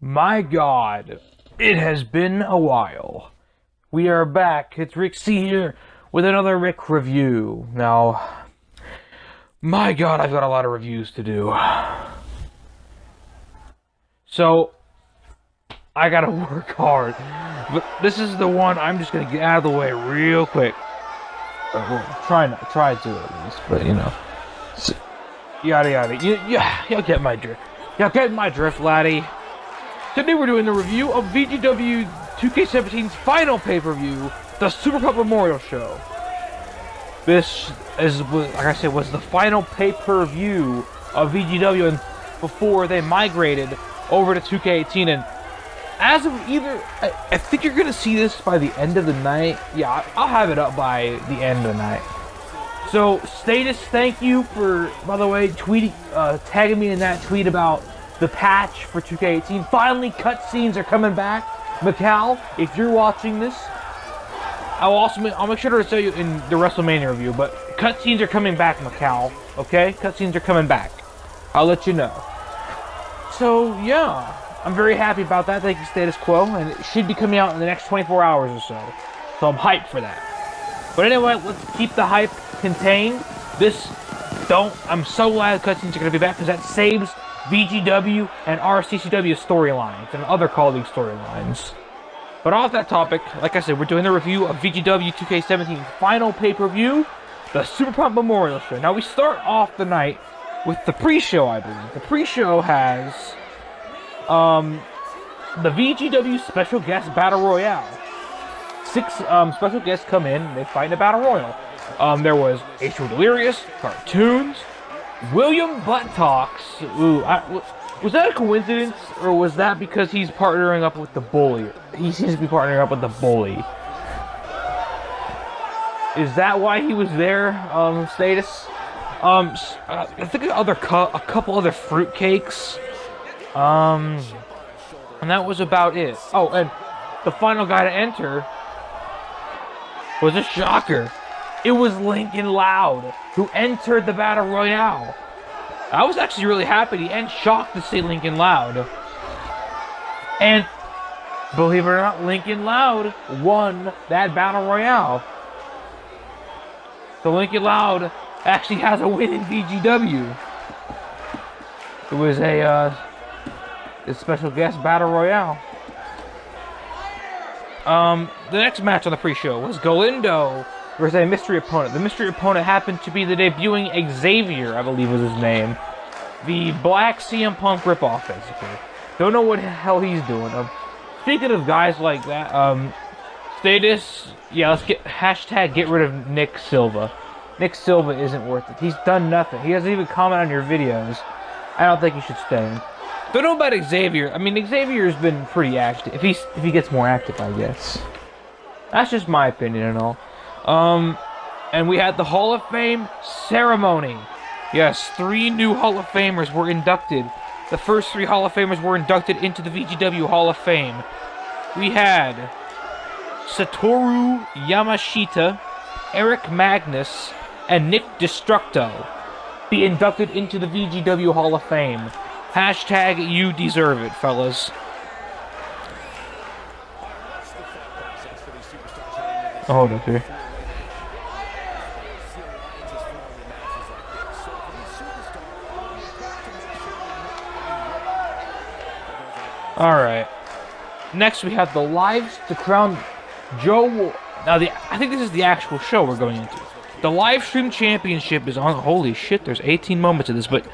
My God, it has been a while. We are back. It's Rick C here with another Rick review. Now, my God, I've got a lot of reviews to do. So, I gotta work hard. But this is the one I'm just gonna get out of the way real quick. Well, try to at least, but you know. So, yada yada. You'll get my drift. You'll get my drift, laddie. Today we're doing the review of VGW 2K17's final pay-per-view, the Superpop Memorial Show. This is, like I said, was the final pay-per-view of VGW and before they migrated over to 2K18. And as of I think you're gonna see this by the end of the night. Yeah, I'll have it up by the end of the night. So, Status, thank you for, by the way, tagging me in that tweet about the patch for 2K18. Finally, cutscenes are coming back. Macau, if you're watching this, I'll make sure to tell you in the WrestleMania review, but cutscenes are coming back, Macau. Okay? Cutscenes are coming back. I'll let you know. So, yeah. I'm very happy about that. Thank you, Status Quo. And it should be coming out in the next 24 hours or so. So I'm hyped for that. But anyway, let's keep the hype contained. I'm so glad cutscenes are going to be back because that saves VGW and RCCW storylines and other colleague storylines. But off that topic, like I said, we're doing the review of VGW 2K17's final pay-per-view, the Superpop Memorial Show. Now we start off the night with the pre-show, I believe. The pre-show has the VGW Special Guest Battle Royale. 6 special guests come in, they fight in a Battle Royal. There was H.O. Delirious, Cartoons, William Butt Talks. Ooh, was that a coincidence, or was that because he's partnering up with the Bully? He seems to be partnering up with the Bully. Is that why he was there, Status? I think a couple other fruitcakes. And that was about it. Oh, and the final guy to enter was a shocker. It was Lincoln Loud, who entered the Battle Royale. I was actually really happy and shocked to see Lincoln Loud. And, believe it or not, Lincoln Loud won that Battle Royale. So Lincoln Loud actually has a win in VGW. It was a special guest Battle Royale. The next match on the pre-show was Galindo versus a mystery opponent. The mystery opponent happened to be the debuting Xavier, I believe was his name. The Black CM Punk ripoff, basically. Don't know what the hell he's doing. Speaking of guys like that, Status, yeah, let's get rid of Nick Silva. Nick Silva isn't worth it. He's done nothing. He doesn't even comment on your videos. I don't think he should stay. Don't know about Xavier. I mean, Xavier's been pretty active. If he gets more active, I guess. That's just my opinion and all. And we had the Hall of Fame ceremony. Yes, 3 new Hall of Famers were inducted. The first 3 Hall of Famers were inducted into the VGW Hall of Fame. We had Satoru Yamashita, Eric Magnus, and Nick Destructo be inducted into the VGW Hall of Fame. Hashtag you deserve it, fellas. Hold up here. Alright. Next we have the lives to crown Joe. Now I think this is the actual show we're going into. The live stream championship is on. Holy shit, there's 18 moments of this, but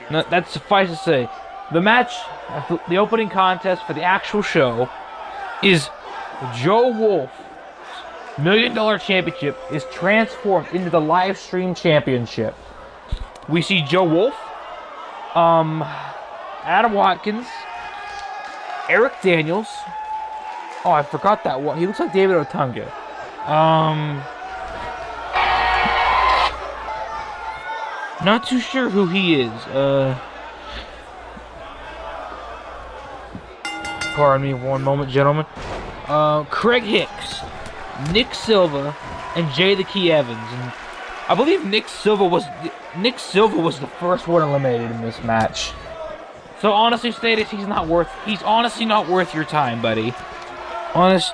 that suffice to say. The match, the opening contest for the actual show is Joe Wolf's $1 Million Championship is transformed into the live stream championship. We see Joe Wolf, Adam Watkins, Eric Daniels. Oh, I forgot that one. He looks like David Otunga. Not too sure who he is. Pardon me one moment, gentlemen. Craig Hicks, Nick Silva, and Jay the Key Evans. And I believe Nick Silva was the first one eliminated in this match. So honestly, Status, he's honestly not worth your time, buddy. Honest.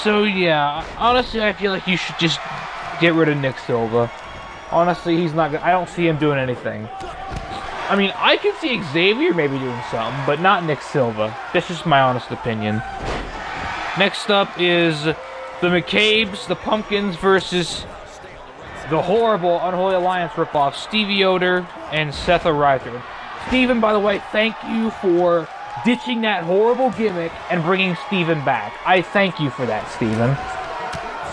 So yeah, honestly, I feel like you should just get rid of Nick Silva. Honestly, he's not good. I don't see him doing anything. I mean, I can see Xavier maybe doing something, but not Nick Silva. That's just my honest opinion. Next up is the McCabe's, the Pumpkins versus the horrible Unholy Alliance ripoff, Stevie Yoder and Seth O'Reilly. Steven, by the way, thank you for ditching that horrible gimmick and bringing Steven back. I thank you for that, Steven.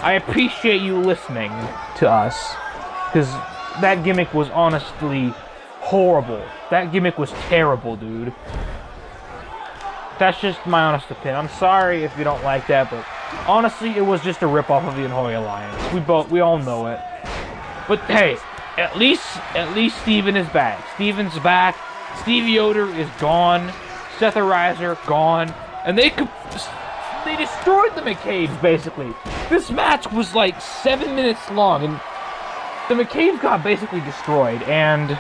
I appreciate you listening to us, because that gimmick was honestly horrible. That gimmick was terrible, dude. That's just my honest opinion. I'm sorry if you don't like that, but honestly, it was just a ripoff of the Unholy Alliance. We all know it. But hey, at least Steven is back. Steven's back. Stevie Yoder is gone. Seth O'Reilly gone. And they destroyed the McCabe's, basically. This match was like 7 minutes long, and the McCabe's got basically destroyed, and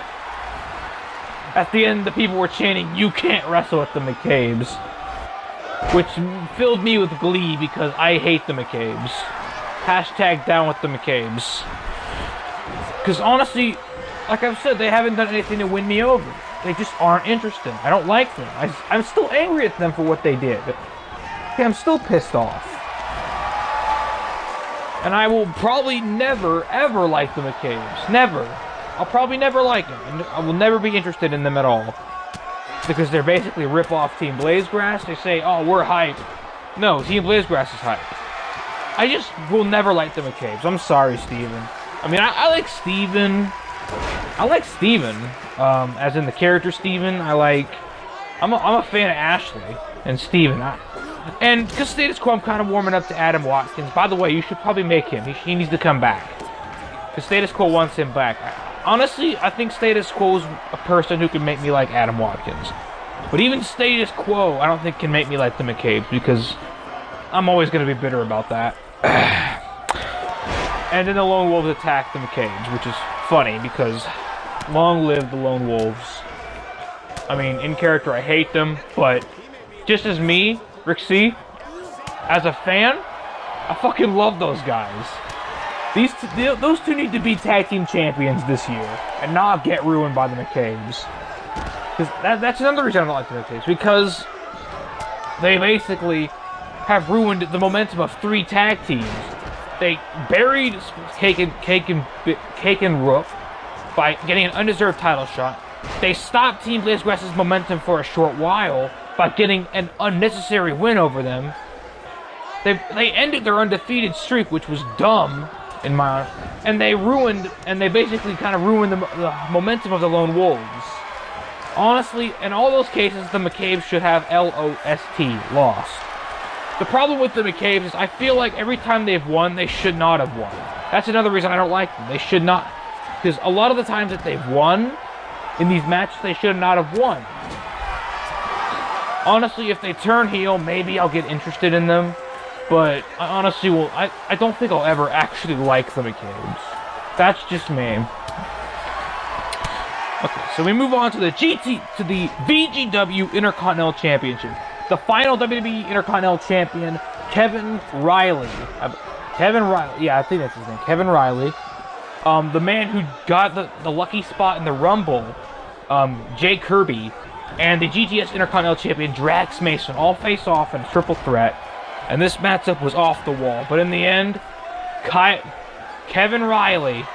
at the end, the people were chanting, "You can't wrestle with the McCabe's," which filled me with glee because I hate the McCabe's. Hashtag down with the McCabe's. Because honestly, like I've said, they haven't done anything to win me over. They just aren't interested. I don't like them. I'm still angry at them for what they did. Okay, I'm still pissed off. And I will probably never, ever like the McCabe's. Never. I'll probably never like them. And I will never be interested in them at all. Because they're basically rip-off Team Blazegrass. They say, oh, we're hype. No, Team Blazegrass is hype. I just will never like the McCabe's. I'm sorry, Steven. I mean, I like Steven. I like Steven. As in the character Steven. I'm a fan of Ashley and Steven. And because Status Quo, I'm kind of warming up to Adam Watkins. By the way, you should probably make him. He needs to come back. Because Status Quo wants him back. Honestly, I think Status Quo's a person who can make me like Adam Watkins. But even Status Quo, I don't think can make me like the McCabe's, because I'm always going to be bitter about that. And then the Lone Wolves attack the McCabe's, which is funny, because long live the Lone Wolves. I mean, in character, I hate them, but just as me, Rick C, as a fan, I fucking love those guys. Those two need to be tag team champions this year and not get ruined by the McCabe's. Because that's another reason I don't like the McCabe's, because they basically have ruined the momentum of 3 tag teams. They buried Cake and Rook by getting an undeserved title shot. They stopped Team Blazegrass's momentum for a short while by getting an unnecessary win over them. They ended their undefeated streak, which was dumb, in my honor, and they basically kind of ruined the momentum of the Lone Wolves. Honestly, in all those cases, the McCabe's should have LOST, lost. The problem with the McCabe's is I feel like every time they've won, they should not have won. That's another reason I don't like them. They should not, because a lot of the times that they've won in these matches, they should not have won. Honestly, if they turn heel, maybe I'll get interested in them. But I honestly will. I don't think I'll ever actually like the McCabe's. That's just me. Okay, so we move on to the VGW Intercontinental Championship. The final WWE Intercontinental Champion, Kevin Riley. Yeah, I think that's his name. Kevin Riley. The man who got the lucky spot in the Rumble, Jay Kirby, and the GTS Intercontinental Champion, Drax Mason, all face off in a triple threat. And this matchup was off the wall. But in the end, Kevin Riley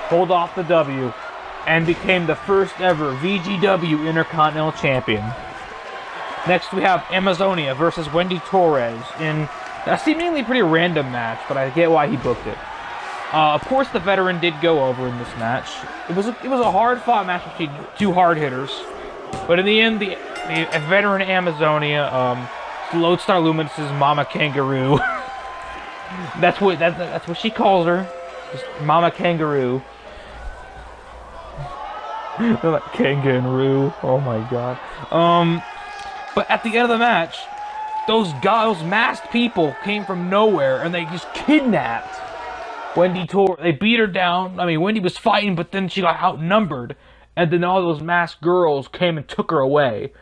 pulled off the W and became the first ever VGW Intercontinental Champion. Next we have Amazonia versus Wendy Torres in a seemingly pretty random match, but I get why he booked it. Of course, the veteran did go over in this match. It was a hard-fought match between 2 hard hitters, but in the end, the veteran Amazonia, Lodestar Luminous's Mama Kangaroo. that's what she calls her, just Mama Kangaroo. They're like kangaroo. Oh my god. But at the end of the match, those masked people came from nowhere and they just kidnapped They beat her down. I mean, Wendy was fighting, but then she got outnumbered. And then all those masked girls came and took her away.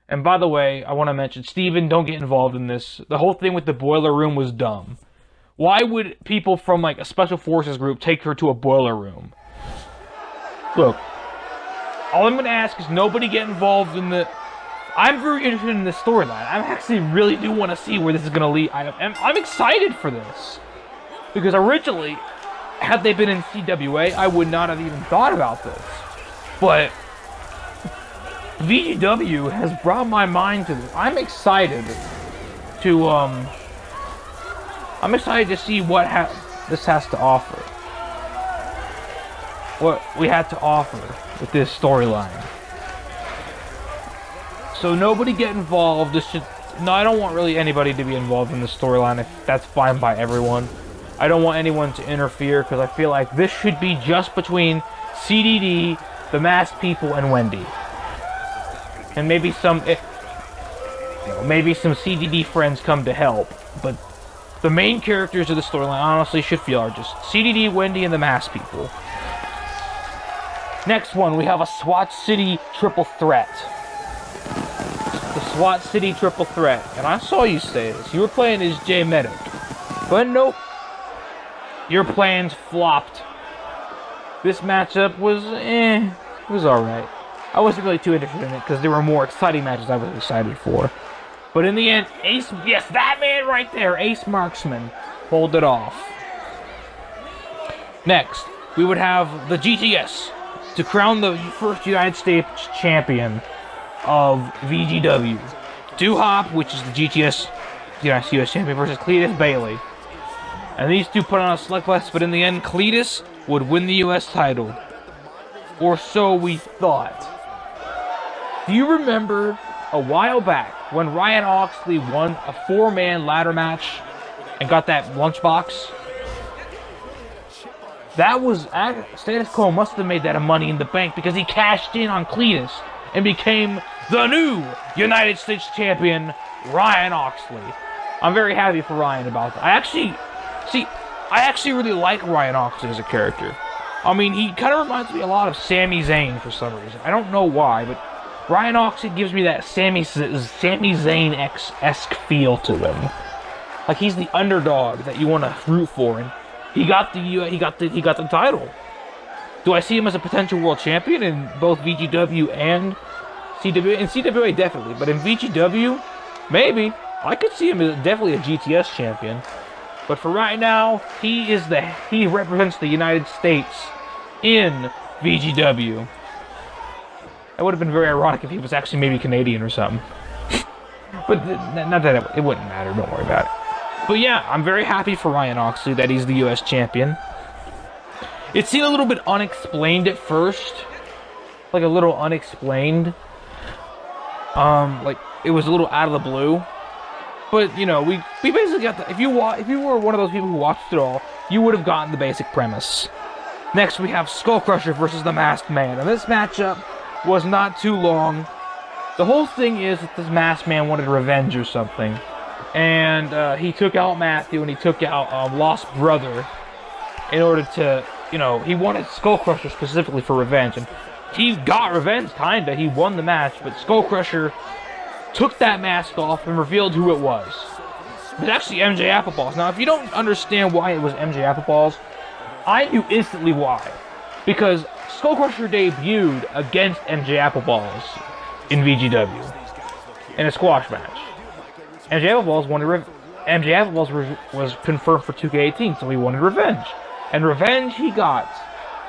And by the way, I want to mention, Steven, don't get involved in this. The whole thing with the boiler room was dumb. Why would people from, like, a special forces group take her to a boiler room? Look, all I'm going to ask is nobody get involved in the... I'm very interested in this storyline. I actually really do want to see where this is going to lead. I'm excited for this. Because originally, had they been in CWA, I would not have even thought about this. But VGW has brought my mind to this. I'm excited to see what this has to offer. What we had to offer with this storyline. So nobody get involved. No, I don't want really anybody to be involved in the storyline. If that's fine by everyone. I don't want anyone to interfere because I feel like this should be just between CDD, the masked people, and Wendy. And maybe some CDD friends come to help. But the main characters of the storyline, honestly, should feel are just CDD, Wendy, and the masked people. Next one, we have a SWAT City triple threat. The SWAT City triple threat. And I saw you say this. You were playing as J Medic. But nope. Your plans flopped. This matchup was, it was alright. I wasn't really too interested in it because there were more exciting matches I was excited for. But in the end, Ace, yes, that man right there, Ace Marksman, pulled it off. Next, we would have the GTS to crown the first United States champion of VGW. Hop, which is the GTS US champion, versus Cletus Bailey. And these two put on a slugfest, but in the end, Cletus would win the US title. Or so we thought. Do you remember a while back when Ryan Oxley won a 4-man ladder match and got that lunchbox? That was... Status Quo must have made that a Money in the Bank because he cashed in on Cletus and became the new United States champion, Ryan Oxley. I'm very happy for Ryan about that. I actually really like Ryan Oxley as a character. I mean, he kind of reminds me a lot of Sami Zayn for some reason. I don't know why, but Ryan Oxley gives me that Sami Zayn-esque feel to him. Like he's the underdog that you want to root for, and he got the title. Do I see him as a potential world champion in both VGW and CWA? In CWA, definitely, but in VGW, maybe. I could see him as definitely a GTS champion. But for right now, he represents the United States in VGW. It would have been very ironic if he was actually maybe Canadian or something. But not that it wouldn't matter, don't worry about it. But yeah, I'm very happy for Ryan Oxley that he's the US champion. It seemed a little bit unexplained at first. Like a little unexplained. Like it was a little out of the blue. But, you know, we basically got the... If you were one of those people who watched it all, you would have gotten the basic premise. Next, we have Skullcrusher versus the Masked Man. And this matchup was not too long. The whole thing is that this Masked Man wanted revenge or something. And he took out Matthew and he took out Lost Brother in order to, you know, he wanted Skullcrusher specifically for revenge. And he got revenge, kinda. He won the match, but Skullcrusher took that mask off and revealed who it was. It was actually MJ Appleballs. Now, if you don't understand why it was MJ Appleballs, I knew instantly why. Because Skullcrusher debuted against MJ Appleballs in VGW in a squash match. MJ Appleballs was confirmed for 2K18, so he wanted revenge. And revenge he got,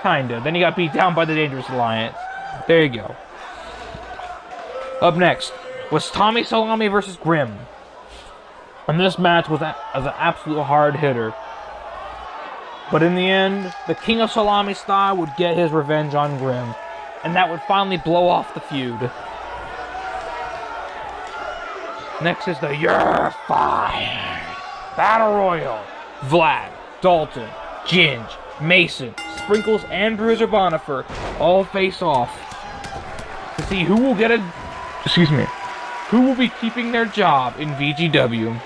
kinda. Then he got beat down by the Dangerous Alliance. There you go. Up next was Tommy Salami versus Grimm. And this match was an absolute hard hitter. But in the end, the King of Salami style would get his revenge on Grimm. And that would finally blow off the feud. Next is the You're Fired Battle Royal. Vlad, Dalton, Ginge, Mason, Sprinkles, and Bruiser Bonifer all face off to see who will get who will be keeping their job in VGW.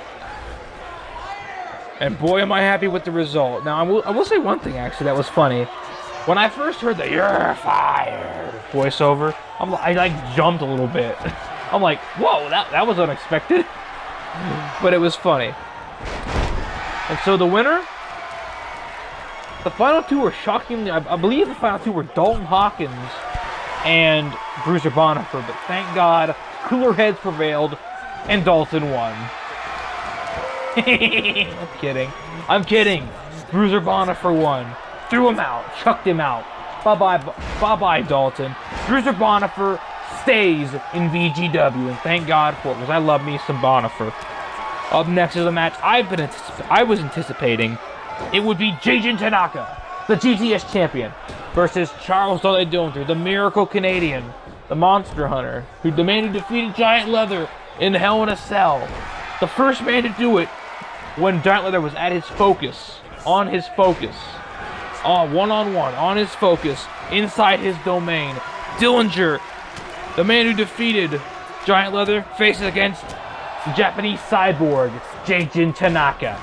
And boy, am I happy with the result. Now, I will say one thing, actually, that was funny. When I first heard the "You're fired" voiceover, I like jumped a little bit. I'm like, whoa, that was unexpected. But it was funny. And so the winner, the final two were shockingly, I believe the final two were Dalton Hawkins and Bruiser Bonifer, but thank God, cooler heads prevailed, and Dalton won. I'm kidding. Bruiser Bonifer won. Threw him out. Chucked him out. Bye-bye, Dalton. Bruiser Bonifer stays in VGW, and thank God for it, because I love me some Bonifer. Up next is a match I was anticipating. It would be Jay Tanaka, the GTS champion, versus Charles Dudley Dillinger, the Miracle Canadian, the Monster Hunter, the man who defeated Giant Leather in Hell in a Cell. The first man to do it when Giant Leather was at his focus, one-on-one, on his focus, inside his domain. Dillinger, the man who defeated Giant Leather, faces against the Japanese cyborg, Jay Tanaka.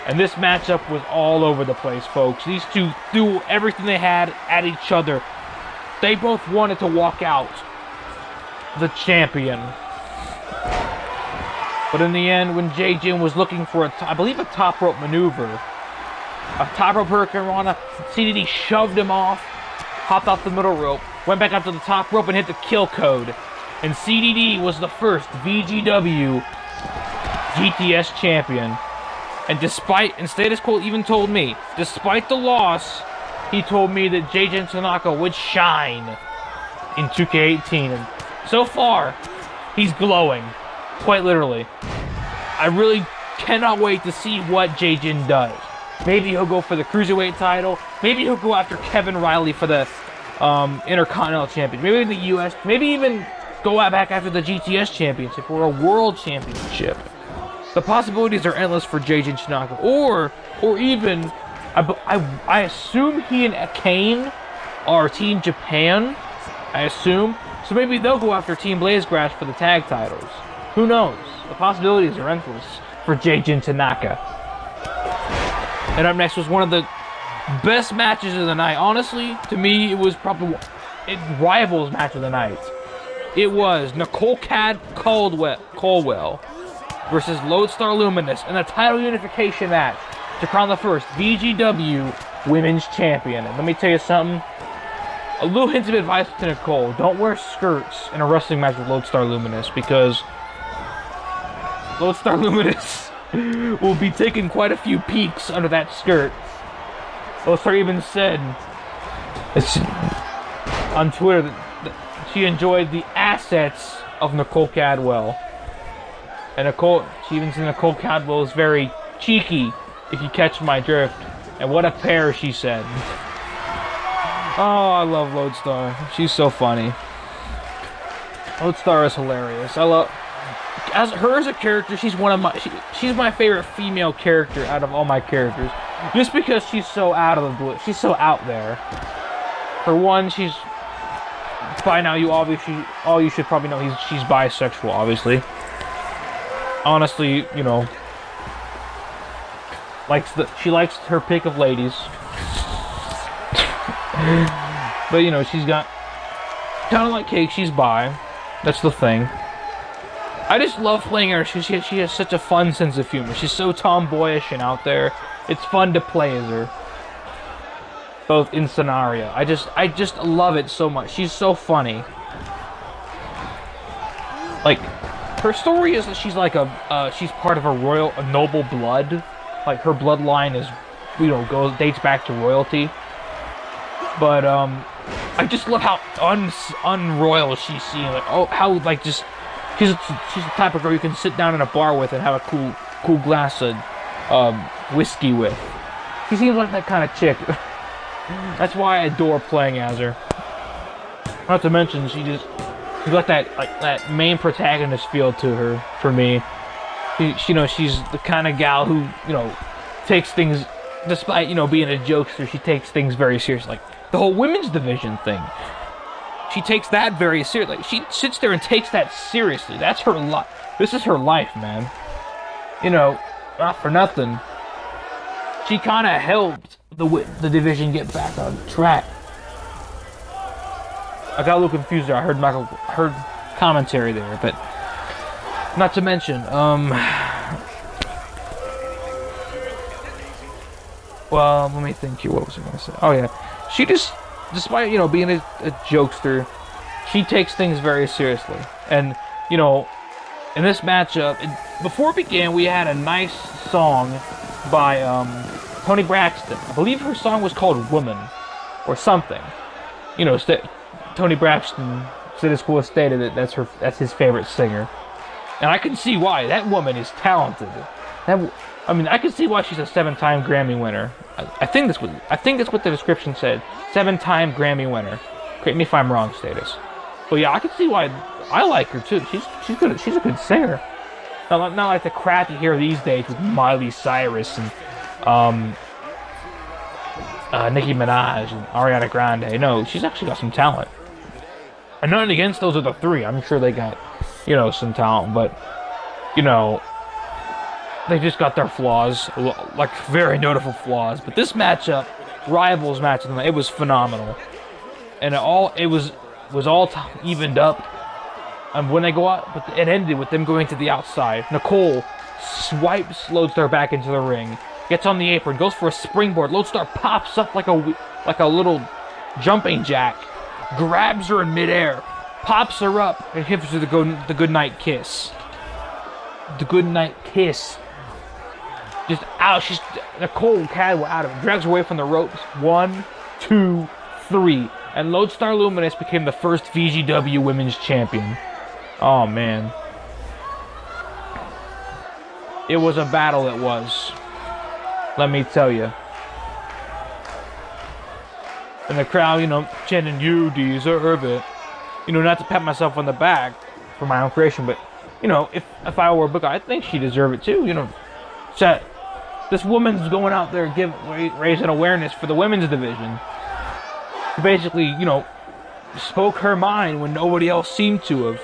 And this matchup was all over the place, folks. These two threw everything they had at each other. They both wanted to walk out the champion. But in the end, when Jin was looking for I believe a top rope maneuver, a top rope Hurricane Rana, CDD shoved him off, hopped off the middle rope, went back up to the top rope and hit the kill code. And CDD was the first VGW GTS champion. And Status Quo even told me, despite the loss, he told me that Jay Tanaka would shine in 2K18. And so far, he's glowing. Quite literally. I really cannot wait to see what Jin does. Maybe he'll go for the Cruiserweight title. Maybe he'll go after Kevin Riley for the Intercontinental Championship. Maybe in the US. Maybe even go back after the GTS Championship or a World Championship. The possibilities are endless for Jay Tanaka. Or even, I assume he and Kane are Team Japan. I assume. So maybe they'll go after Team Blazegrass for the tag titles. Who knows? The possibilities are endless for Jay Tanaka. And up next was one of the best matches of the night. Honestly, to me, it was probably rivals match of the night. It was Nicole Caldwell versus Lodestar Luminous in a title unification match to crown the first VGW Women's Champion. And let me tell you something. A little hint of advice to Nicole. Don't wear skirts in a wrestling match with Lodestar Luminous, because Lodestar Luminous will be taking quite a few peeks under that skirt. Lodestar even said on Twitter that she enjoyed the assets of Nicole Cadwell. And she even said Nicole Cadwell is very cheeky, if you catch my drift. And what a pair, she said. Oh, I love Lodestar. She's so funny. Lodestar is hilarious. As a character, she's she's my favorite female character out of all my characters. Just because she's so out of the blue. She's so out there. For one, by now you should probably know she's bisexual, obviously. Honestly, she likes her pick of ladies. But she's got kind of like Cake, she's bi. That's the thing. I just love playing her. She has such a fun sense of humor. She's so tomboyish and out there. It's fun to play as her. Both in scenario. I just love it so much. She's so funny. Like, her story is that she's like she's part of a noble blood. Like, her bloodline is, dates back to royalty. But I just love how unroyal she's seen. Like, she's the type of girl you can sit down in a bar with and have a cool glass of whiskey with. She seems like that kind of chick. That's why I adore playing as her. Not to mention, she's got that main protagonist feel to her for me. She's the kind of gal who takes things, despite being a jokester, she takes things very seriously. Like the whole women's division thing. She takes that very seriously. She sits there and takes that seriously. That's her life. This is her life, man. Not for nothing. she kind of helped the division get back on track. I got a little confused there. I heard commentary there, but not to mention, well, let me think here. What was I going to say? Oh yeah, she just, despite being a jokester, she takes things very seriously. And in this matchup, before it began, we had a nice song by Toni Braxton. I believe her song was called "Woman" or something. Toni Braxton stated that that's his favorite singer, and I can see why. That woman is talented. I can see why she's a 7-time Grammy winner. I think that's what the description said. 7-time Grammy winner. Correct me if I'm wrong, Status. But yeah, I can see why I like her too. She's good. She's a good singer. Not like the crap you hear these days with Miley Cyrus and Nicki Minaj and Ariana Grande. No, she's actually got some talent. And nothing against those other three. I'm sure they got some talent, but they just got their flaws, like very notable flaws. But this matchup, Rivals match, it was phenomenal, and it was all evened up. And when they go out, but it ended with them going to the outside. Nicole swipes Lodestar back into the ring, gets on the apron, goes for a springboard. Lodestar pops up like a little jumping jack, grabs her in midair, pops her up, and gives her the goodnight kiss. The goodnight kiss. Just out. She's Nicole Cadwell out of it. Drags her away from the ropes. 1, 2, 3. And Lodestar Luminous became the first VGW Women's Champion. Oh, man. It was a battle, it was. Let me tell you. And the crowd, chanting, "You deserve it." Not to pat myself on the back for my own creation, but, if I were a booker, I think she deserved it too. So, this woman's going out there raising awareness for the women's division. Basically, spoke her mind when nobody else seemed to have.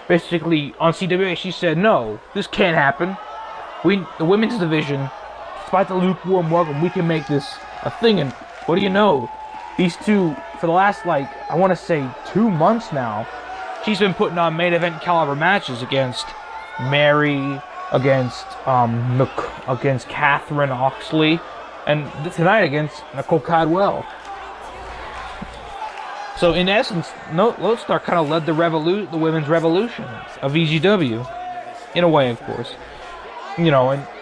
Basically, on CWA, she said, "No, this can't happen. The women's division, despite the lukewarm welcome, we can make this a thing." And what do you know? These two, for the last, I want to say 2 months now, she's been putting on main event caliber matches against Mary, against Catherine Oxley, and tonight against Nicole Cadwell. So in essence, Lodestar kind of led the women's revolution of VGW, in a way, of course. And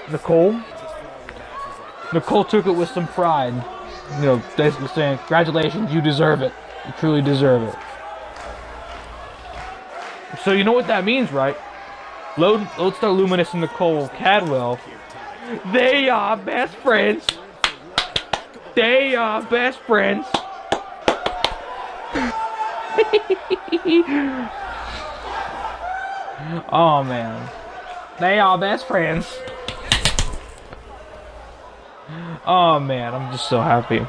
Nicole took it with some pride. Basically saying, "Congratulations, you deserve it. You truly deserve it." So you know what that means, right? Lodestar Luminous and Nicole Cadwell, they are best friends. They are best friends. Oh man, they are best friends. Oh man, I'm just so happy.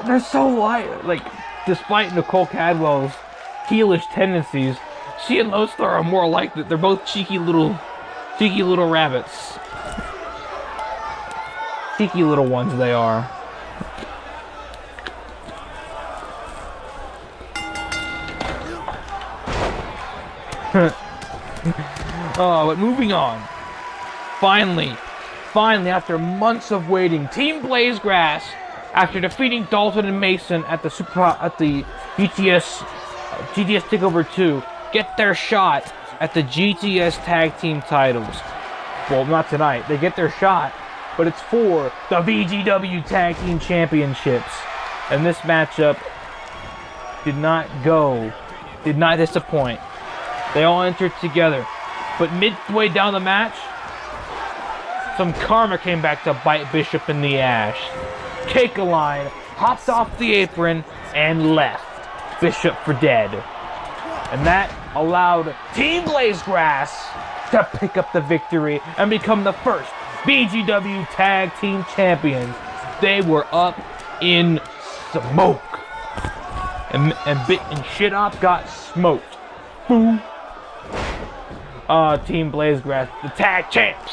They're so light. Despite Nicole Cadwell's heelish tendencies, she and Lodestar are more alike. They're both cheeky little rabbits. Cheeky little ones they are. Oh, but moving on. Finally, after months of waiting, Team Blazegrass, after defeating Dalton and Mason at the GTS Takeover 2, get their shot at the GTS Tag Team titles. Well, not tonight. They get their shot, but it's for the VGW Tag Team Championships. And this matchup did not disappoint. They all entered together, but midway down the match, some karma came back to bite Bishop in the ass. Cakeline hopped off the apron and left Bishop for dead. And that allowed Team Blazegrass to pick up the victory and become the first VGW Tag Team Champions. They were up in smoke. And Shit Up got smoked. Boom. Team Blazegrass, the tag champs.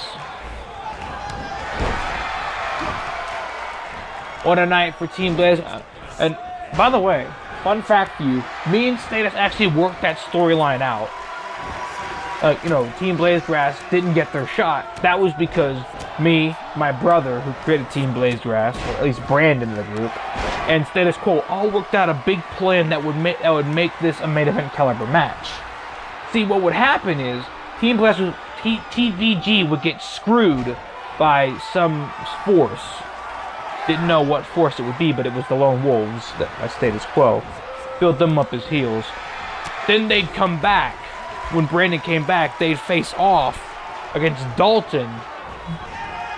What a night for Team Blaze. And by the way, fun fact for you, me and Status actually worked that storyline out. Team Blazegrass didn't get their shot. That was because me, my brother, who created Team Blazegrass, or at least Brandon in the group, and Status Quo all worked out a big plan that would make this a main event caliber match. See, what would happen is TVG would get screwed by some force. Didn't know what force it would be, but it was the Lone Wolves, that Status Quo. Built them up as heels. Then they'd come back. When Brandon came back, they'd face off against Dalton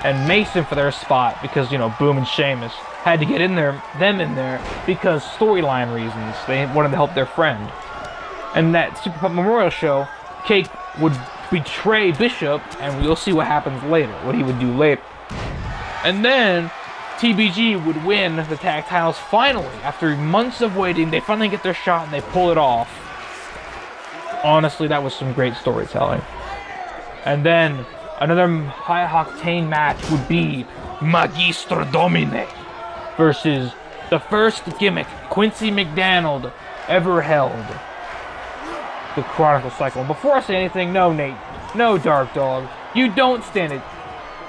and Mason for their spot because, Boom and Sheamus had to get them in there because storyline reasons. They wanted to help their friend. And that Superpop Memorial Show, Cake would betray Bishop, and we'll see what happens later, what he would do later. And then TBG would win the tag titles finally. After months of waiting, they finally get their shot and they pull it off. Honestly, that was some great storytelling. And then another high-octane match would be Magister Domine versus the first gimmick Quincy McDonald ever held. The Chronicle Cycle. And before I say anything, no, Nate. No, Dark Dog. You don't stand it.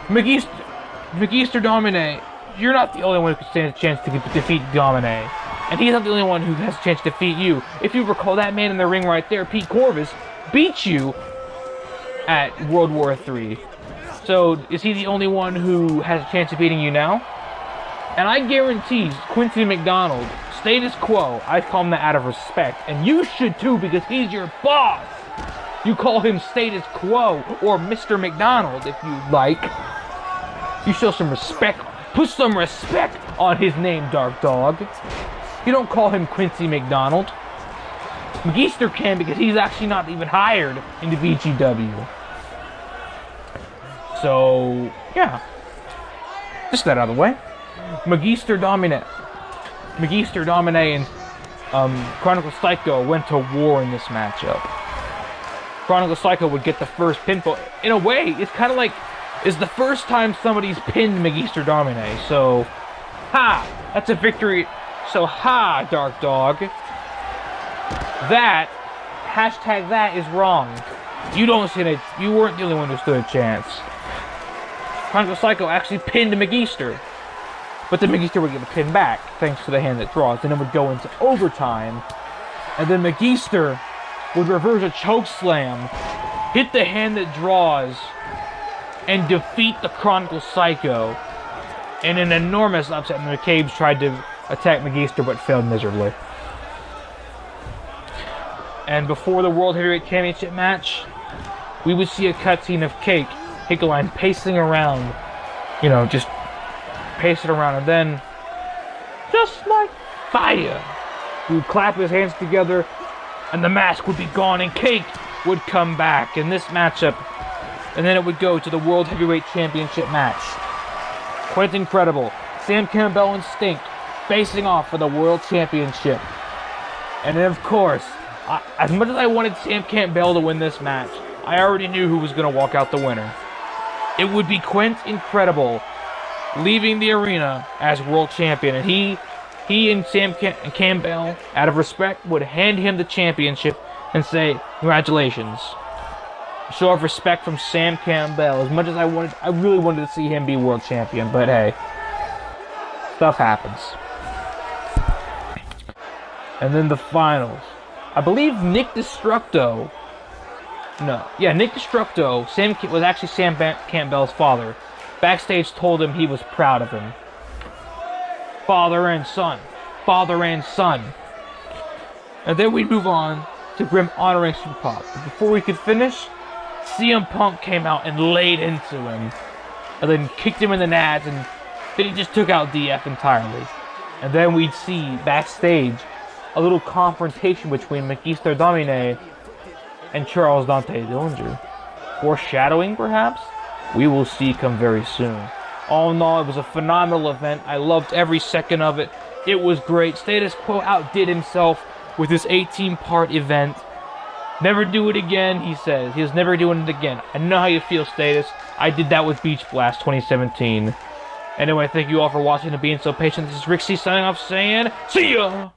Magister Domine, you're not the only one who can stand a chance to defeat Domine. And he's not the only one who has a chance to defeat you. If you recall, that man in the ring right there, Pete Corvus, beat you at World War III. So, is he the only one who has a chance of beating you now? And I guarantee Quincy McDonald, Status Quo, I call him that out of respect. And you should too, because he's your boss. You call him Status Quo, or Mr. McDonald, if you like. You show some respect. Put some respect on his name, Dark Dog. You don't call him Quincy McDonald. Magister can because he's actually not even hired in the VGW. So, yeah. Just that out of the way. Magister Domine and Chronicle Psycho went to war in this matchup. Chronicle Psycho would get the first pinfall. In a way, it's kind of like it's the first time somebody's pinned Magister Domine. So, that's a victory. So, Dark Dog. That is wrong. You don't stand it. You weren't the only one who stood a chance. Chronicle Psycho actually pinned Magister. But the Magister would get a pin back, thanks to the hand that draws. Then it would go into overtime. And then Magister would reverse a choke slam, hit the hand that draws, and defeat the Chronicle Psycho in an enormous upset. And the McCabe's tried to attack Magister, but failed miserably. And before the World Heavyweight Championship match, we would see a cutscene of Cake Hickeline pacing around, just pacing around, and then, just like fire, he would clap his hands together, and the mask would be gone, and Cake would come back in this matchup, and then it would go to the World Heavyweight Championship match. Quite incredible. Sam Campbell and Stink facing off for the World Championship. And then, of course, as much as I wanted Sam Campbell to win this match, I already knew who was going to walk out the winner. It would be Quint Incredible leaving the arena as world champion. And he and Sam Campbell, out of respect, would hand him the championship and say, congratulations. Show of respect from Sam Campbell. As much as I really wanted to see him be world champion. But hey, stuff happens. And then the finals. I believe Nick Destructo. Nick Destructo was actually Sam Campbell's father. Backstage told him he was proud of him. Father and son. And then we move on to Grim honoring Superpop. But before we could finish, CM Punk came out and laid into him. And then kicked him in the nads, and then he just took out DF entirely. And then we'd see backstage a little confrontation between Magister Domine and Charles Dante Dillinger. Foreshadowing, perhaps? We will see come very soon. All in all, it was a phenomenal event. I loved every second of it. It was great. Status Quo outdid himself with this 18-part event. Never do it again, he says. He's never doing it again. I know how you feel, Status. I did that with Beach Blast 2017. Anyway, thank you all for watching and being so patient. This is Rick C signing off saying, see ya!